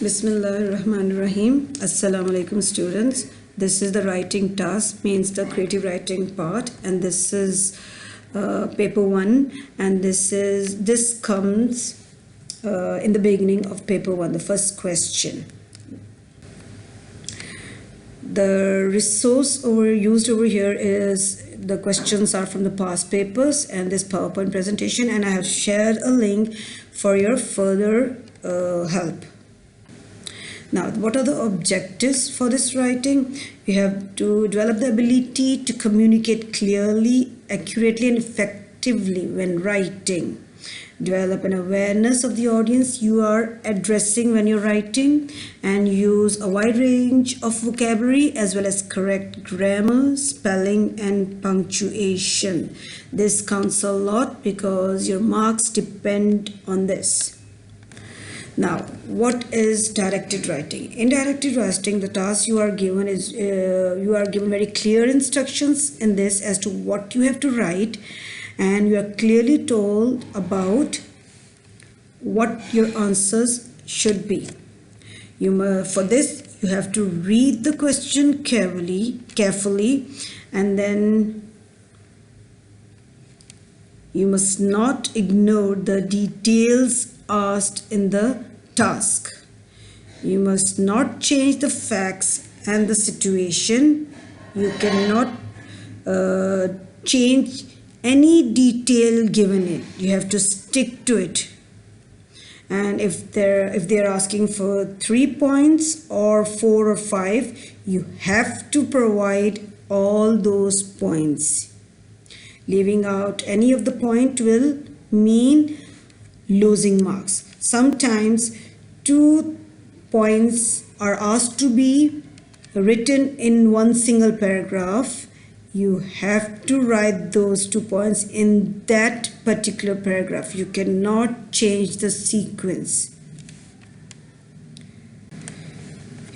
Bismillahirrahmanirrahim. Assalamu alaikum students. This is the writing task, means the creative writing part, and this is paper 1, and this comes in the beginning of paper 1, the first question. The resource used over here is the questions are from the past papers and this PowerPoint presentation, and I have shared a link for your further help. Now, what are the objectives for this writing? You have to develop the ability to communicate clearly, accurately, and effectively when writing. Develop an awareness of the audience you are addressing when you're writing, and use a wide range of vocabulary as well as correct grammar, spelling, and punctuation. This counts a lot because your marks depend on this. Now, what is directed writing? In directed writing, the task you are given is you are given very clear instructions in this as to what you have to write, and you are clearly told about what your answers should be. For this, you have to read the question carefully, and then you must not ignore the details asked in the task. You must not change the facts and the situation. You cannot change any detail given it. You have to stick to it. And if they're asking for 3 points or 4 or 5, you have to provide all those points. Leaving out any of the point will mean losing marks. Sometimes 2 points are asked to be written in one single paragraph. You have to write those 2 points in that particular paragraph. You cannot change the sequence.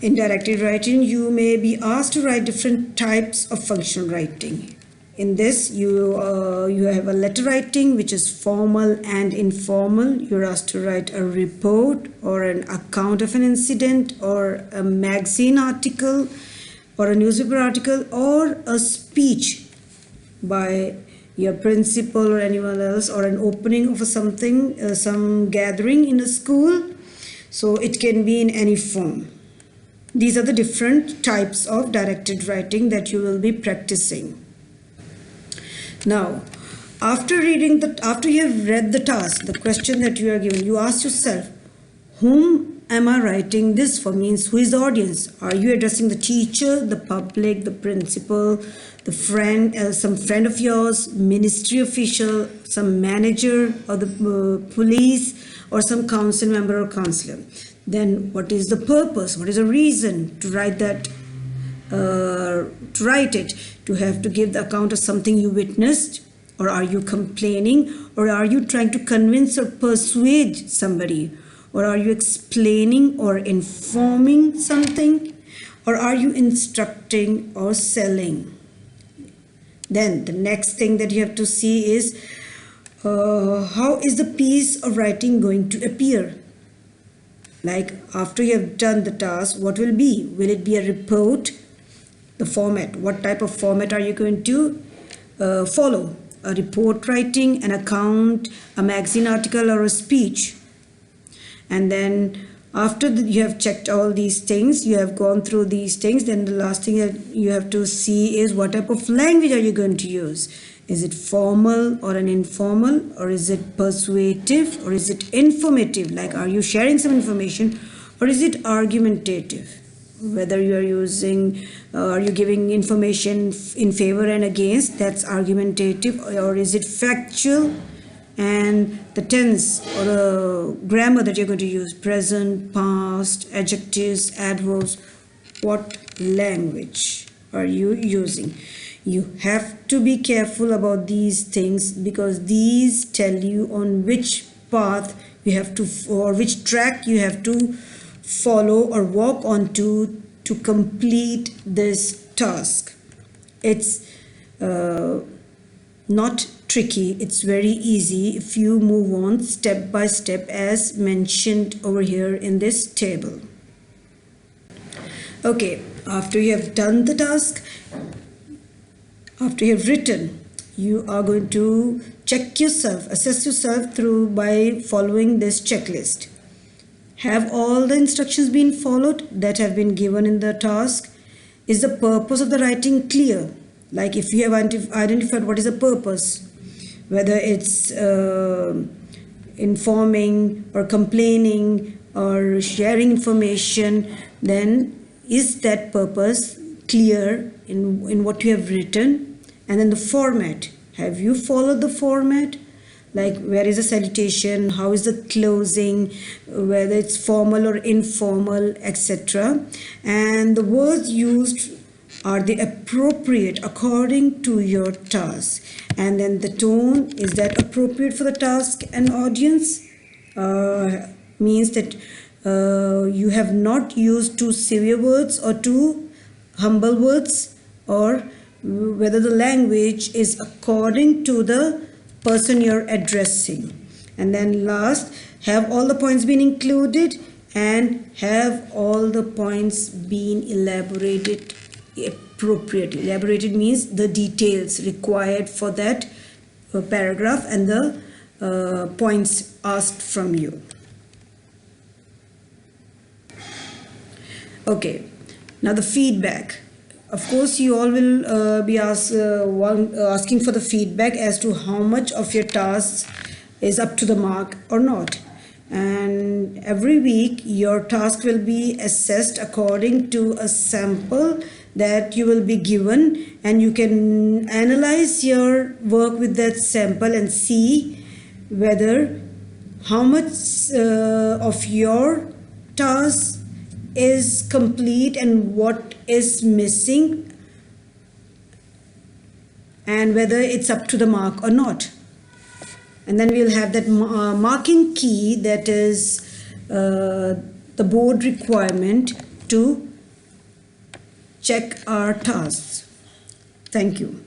In directed writing, you may be asked to write different types of functional writing. In this, you have a letter writing, which is formal and informal. You're asked to write a report or an account of an incident or a magazine article or a newspaper article or a speech by your principal or anyone else, or an opening of something, some gathering in a school. So it can be in any form. These are the different types of directed writing that you will be practicing. Now, after you have read the task, the question that you are given, you ask yourself, whom am I writing this for? Means, who is the audience? Are you addressing the teacher, the public, the principal, the friend, some friend of yours, ministry official, some manager, or the police, or some council member or councillor? Then what is the purpose? What is the reason to write that? To write it, to have to give the account of something you witnessed, or are you complaining, or are you trying to convince or persuade somebody, or are you explaining or informing something, or are you instructing or selling? Then the next thing that you have to see is how is the piece of writing going to appear? Like, after you have done the task, what will be? Will it be a report? The format, what type of format are you going to follow? A report writing, an account, a magazine article, or a speech? And then after you have checked all these things, you have gone through these things, then the last thing that you have to see is what type of language are you going to use? Is it formal or an informal, or is it persuasive, or is it informative? Like, are you sharing some information, or is it argumentative? Whether you are using, are you giving information in favor and against, that's argumentative, or is it factual? And the tense or the grammar that you're going to use, present, past, adjectives, adverbs, what language are you using? You have to be careful about these things, because these tell you on which path you have to, or which track you have to follow or walk on to complete this task. It's not tricky. It's very easy if you move on step by step as mentioned over here in this table. Okay, after you have done the task, after you have written, you are going to check yourself, assess yourself through by following this checklist. Have all the instructions been followed that have been given in the task? Is the purpose of the writing clear? Like if you have identified what is the purpose, whether it's informing or complaining or sharing information, then is that purpose clear in what you have written? And then the format. Have you followed the format? Like where is the salutation, how is the closing, whether it's formal or informal, etc. And the words used are they appropriate according to your task? And then the tone, is that appropriate for the task and audience? Means that you have not used too severe words or too humble words, or whether the language is according to the person you're addressing. And then last, have all the points been included and have all the points been elaborated appropriately. Elaborated means the details required for that paragraph and the points asked from you. Okay, now the feedback. Of course, you all will be asking for the feedback as to how much of your task is up to the mark or not. And every week, your task will be assessed according to a sample that you will be given, and you can analyze your work with that sample and see whether how much of your task is complete and what is missing, and whether it's up to the mark or not. And then we'll have that marking key, that is the board requirement to check our tasks. Thank you.